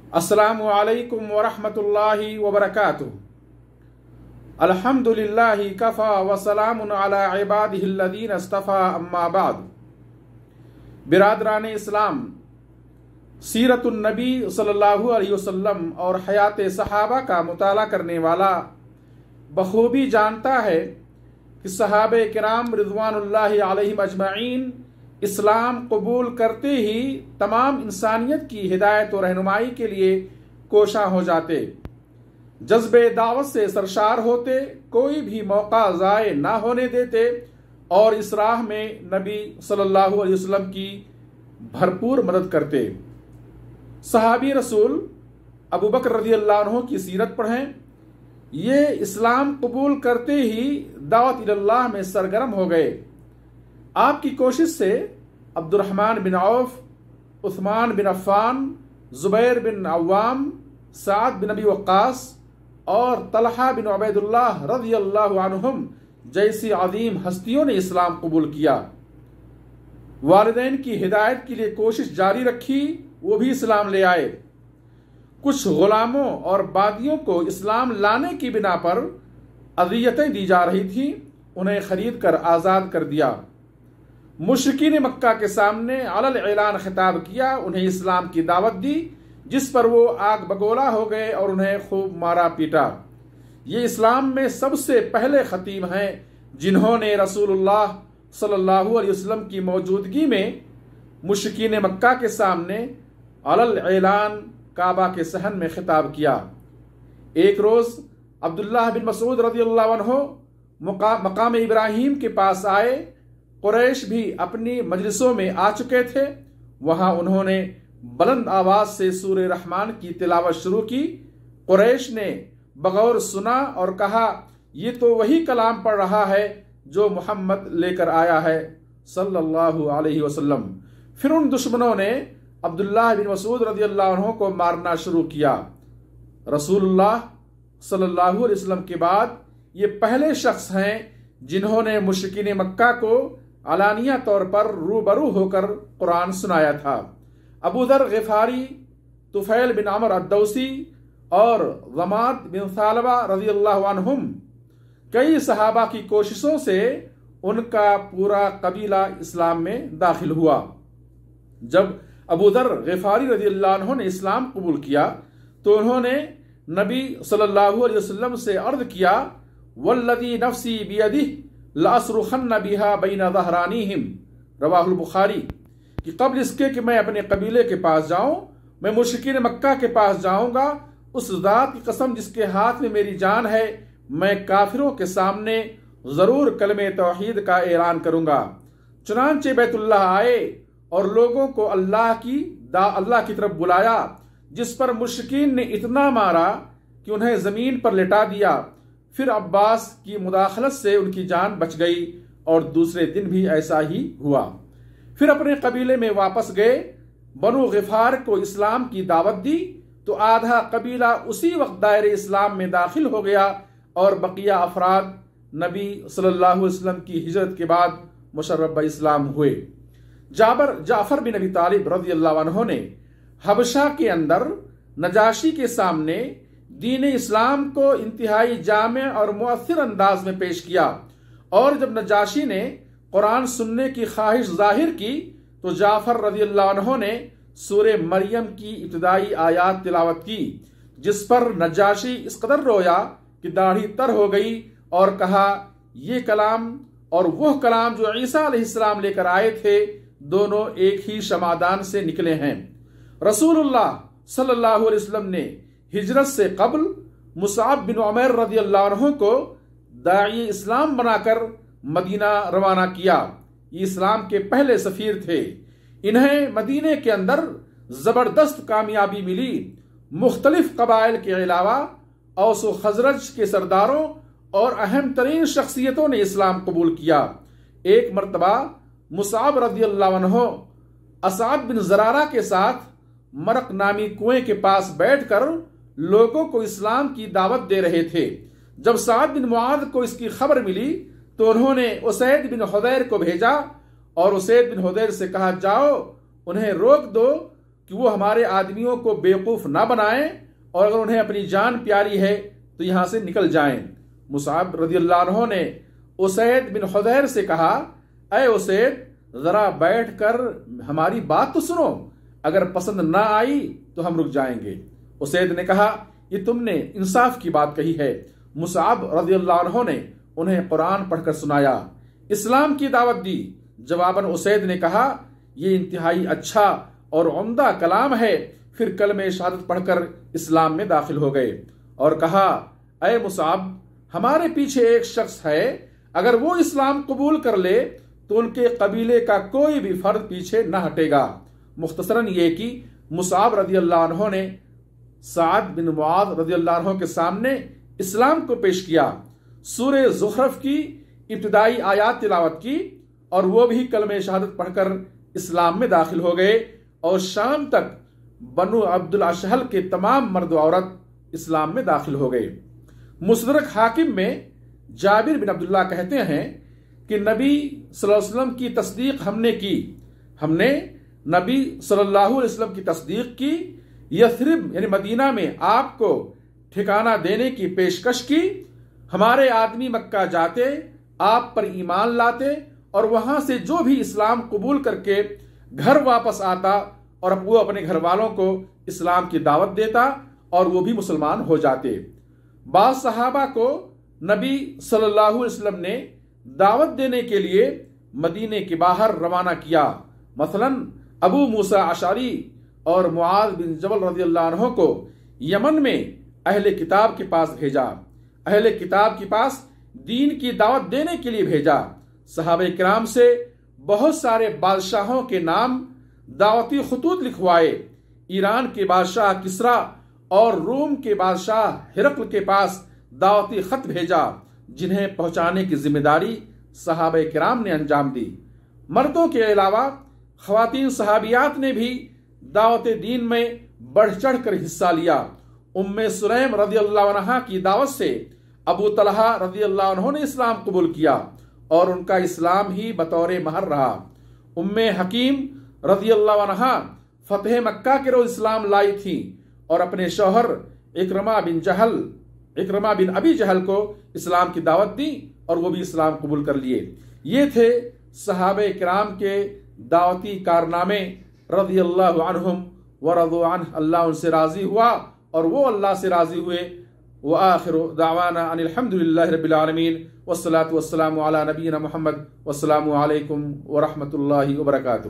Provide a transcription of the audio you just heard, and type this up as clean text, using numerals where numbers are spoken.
अस्सलामु अलैकुम वरहमतुल्लाहि वबरकातुह। अल्हम्दुलिल्लाहि कफ़ा व सलामुन अला इबादिहिल्लज़ीना इस्तफ़ा अम्मा बाद। बिरादरान इस्लाम, सीरतुन नबी सल्लल्लाहु अलैहि वसल्लम और हयात सहाबा का मुताला करने वाला बखूबी जानता है कि सहाबे किराम रिज़वानुल्लाहि अलैहिम अजमईन इस्लाम कबूल करते ही तमाम इंसानियत की हिदायत और रहनुमाई के लिए कोशा हो जाते, जज्बे दावत से सरशार होते, कोई भी मौका ज़ाय ना होने देते और इस राह में नबी सल्लल्लाहु अलैहि वसल्लम की भरपूर मदद करते। सहाबी रसूल अबू बकर रज़ियल्लाहु अन्हु की सीरत पढ़ें। ये इस्लाम कबूल करते ही दावत इल्लाह में सरगर्म हो गए। आपकी कोशिश से Abdurrahman bin of, Usman bin Affan, Zubair bin Awwam, साद बिन अबी वक्कास और तलहा बिन उबैदुल्लाह रज़ियल्लाहु अन्हुम जैसी अजीम हस्तियों ने इस्लाम कबूल किया। वालिदैन की हिदायत के लिए कोशिश जारी रखी, वो भी इस्लाम ले आए। कुछ गुलामों और बादियों को इस्लाम लाने की बिना पर अज़ियतें दी जा रही थी, उन्हें खरीद कर आज़ाद कर दिया। मुश्रिकीन मक्का के सामने अलल ऐलान खिताब किया, उन्हें इस्लाम की दावत दी, जिस पर वो आग बगोला हो गए और उन्हें खूब मारा पीटा। ये इस्लाम में सबसे पहले खतीब हैं जिन्होंने रसूलुल्लाह सल्लल्लाहु अलैहि वसल्लम की मौजूदगी में मुश्रिकीन मक्का के सामने अलल ऐलान काबा के सहन में खिताब किया। एक रोज अब्दुल्लाह बिन मसूद रज़ियल्लाहु अन्हु मकाम इब्राहिम के पास आए। कुरैश भी अपनी मजलिसों में आ चुके थे। वहां उन्होंने बुलंद आवाज से सूरे रहमान की तिलावत शुरू की। कुरैश ने बगौर सुना और कहा, ये तो वही कलाम पढ़ रहा है जो मोहम्मद लेकर आया है सल्लल्लाहु अलैहि वसल्लम। फिर उन दुश्मनों ने अब्दुल्लाह बिन मसूद रज़ियल्लाहु अन्हु को मारना शुरू किया। रसूलुल्लाह सल्लल्लाहु अलैहि वसल्लम के बाद ये पहले शख्स हैं जिन्होंने मुश्रिकीन मक्का को अलानिया तौर पर रूबरू होकर कुरान सुनाया था। अबू दर ग़िफ़ारी, तुफ़ैल बिन अमर अद्दौसी और ज़माद बिन सालबा रज़ियल्लाहु अन्हुम, कई सहाबा की कोशिशों से उनका पूरा कबीला इस्लाम में दाखिल हुआ। जब अबू दर ग़िफ़ारी रज़ियल्लाहु अन्हु ने इस्लाम कबूल किया तो उन्होंने नबी सल्लल्लाहु अलैहि वसल्लम से अर्ज़ किया, वल्लज़ी नफ़्सी बियदिही लासरुखन्न बिहा बैन ज़हरानीहिम, रवाहुल बुखारी, कि कब्ल इसके कि मैं अपने कबीले के पास जाऊं, मैं मुश्रिकीन मक्का के पास जाऊंगा, उस ज़ात की कसम जिसके हाथ में मेरी जान है, मैं काफिरों के सामने जरूर कलमे तौहीद का ऐलान करूंगा। चुनांचे बैतुल्लाह आए और लोगों को अल्लाह की तरफ बुलाया, जिस पर मुश्रिकीन ने इतना मारा कि उन्हें जमीन पर लिटा दिया। फिर अब्बास की मुदाखलत से उनकी जान बच गई और दूसरे दिन भी ऐसा ही हुआ। फिर अपने कबीले में वापस गए। बनु ग़िफ़ार को इस्लाम की दावत दी तो आधा कबीला उसी वक्त दायरे इस्लाम में दाखिल हो गया और बकिया अफराद नबी सल्लल्लाहु अलैहि वसल्लम की हिजरत के बाद मुशर्रफ इस्लाम हुए। जाफर बिन अबी तालिब रज़ियल्लाहु अन्हु ने हबशा के अंदर नजाशी के सामने दीन इस्लाम को इंतहाई जामे और मुअस्सिर अंदाज में पेश किया और जब नजाशी ने कुरान सुनने की ख्वाहिश जाहिर की तो जाफर रज़ियल्लाहु अन्हु ने सूरे मरियम की इब्तिदाई आयात तिलावत की, जिस पर नजाशी इस कदर रोया कि दाढ़ी तर हो गई और कहा, ये कलाम और वह कलाम जो ईसा अलैहिस्सलाम लेकर आए थे, दोनों एक ही शमादान से निकले हैं। रसूलुल्लाह सल्लल्लाहु अलैहि वसल्लम ने हिजरत से कबल मुसअब बिन उमैर रज़ियल्लाहु अन्हु को दाई इस्लाम बनाकर मदीना रवाना किया। ये इस्लाम के पहले सफीर थे। इन्हें मदीने के अंदर जबरदस्त कामयाबी मिली। मुख्तलिफ कबाइल के अलावा औस व खजरज के सरदारों और अहम तरीन शख्सियतों ने इस्लाम कबूल किया। एक मरतबा मुसअब रज़ियल्लाहु अन्हु असाद बिन ज़रारा के साथ मरक नामी कुएं के पास बैठकर लोगों को इस्लाम की दावत दे रहे थे। जब साद बिन मुआद को इसकी खबर मिली तो उन्होंने उसैद बिन हुदैर को भेजा और उसैद बिन हुदैर से कहा, जाओ उन्हें रोक दो, کہ وہ ہمارے آدمیوں کو بیوقوف نہ بنائیں اور اگر انہیں اپنی جان پیاری ہے تو یہاں سے نکل جائیں۔ مصعب رضی اللہ عنہ نے اسید بن حضیر سے کہا، اے اسید، ذرا بیٹھ کر ہماری بات تو سنو، اگر پسند نہ آئی تو ہم رک جائیں گے۔ اسید نے کہا، یہ تم نے انصاف کی بات کہی ہے۔ مصعب رضی اللہ عنہ نے انہیں قرآن پڑھ کر سنایا، اسلام کی دعوت دی۔ جواباً اسید نے کہا، یہ انتہائی اچھا اور عمدہ کلام ہے۔ پھر کلمہ شہادت پڑھ کر اسلام میں داخل ہو گئے اور کہا، اے مصعب، ہمارے پیچھے ایک شخص ہے، اگر وہ اسلام قبول کر لے تو ان کے قبیلے کا کوئی بھی فرد پیچھے نہ ہٹے گا۔ مختصراً یہ کہ مصعب رضی اللہ عنہ نے سعد بن معاذ رضی اللہ عنہ کے سامنے اسلام کو پیش کیا، سورہ زخرف کی ابتدائی آیات تلاوت کی اور وہ بھی کلمہ شہادت پڑھ کر اسلام میں داخل ہو گئے، اور شام تک بنو عبد الاشہل کے تمام مرد و عورت اسلام میں داخل ہو گئے۔ مستدرک حاکم میں جابر بن عبداللہ کہتے ہیں کہ نبی صلی اللہ علیہ وسلم کی تصدیق ہم نے کی، ہم نے نبی صلی اللہ علیہ وسلم کی تصدیق کی، یثرب یعنی مدینہ میں آپ کو ٹھکانہ دینے کی پیشکش کی، ہمارے آدمی مکہ جاتے، آپ پر ایمان لاتے اور وہاں سے جو بھی اسلام قبول کر کے گھر واپس آتا اور وہ اپنے گھر والوں کو اسلام کی دعوت دیتا اور وہ بھی مسلمان ہو جاتے۔ بعض صحابہ کو نبی صلی اللہ علیہ وسلم نے دعوت دینے کے لیے مدینے کے باہر روانہ کیا، مثلا ابو موسیٰ اشعری اور معاذ بن جبل رضی اللہ عنہ کو یمن میں اہل کتاب کے پاس بھیجا، اہل کتاب کے پاس دین کی دعوت دینے کے لیے بھیجا۔ صحابہ کرام سے بہت سارے بادشاہوں کے نام دعوتی خطوط لکھوائے، ایران کے بادشاہ کسرا اور روم کے بادشاہ ہرقل کے پاس دعوتی خط بھیجا، جنہیں پہنچانے کی ذمہ داری صحابہ کرام نے انجام دی۔ مردوں کے علاوہ خواتین صحابیات نے بھی دعوت دین میں بڑھ چڑھ کر حصہ لیا۔ ام سلیم رضی اللہ عنہ کی دعوت سے ابو طلحہ رضی اللہ عنہ نے اسلام قبول کیا اور ان کا اسلام ہی بطور مہر رہا۔ ام حکیم رضی اللہ عنہ فتح مکہ کے روز اسلام لائی تھی اور اپنے شوہر اکرمہ بن ابی جہل کو اسلام کی دعوت دی اور وہ بھی اسلام قبول کر لیے۔ یہ تھے صحابہ کرام کے دعوتی کارنامے رضی اللہ عنہم ورضوا عنہ، اللہ ان سے راضی ہوا اور وہ اللہ سے راضی ہوئے۔ وآخر دعوانا ان الحمد للہ رب العالمین والصلاة والسلام علی نبینا محمد والسلام علیکم ورحمۃ اللہ وبرکاتہ۔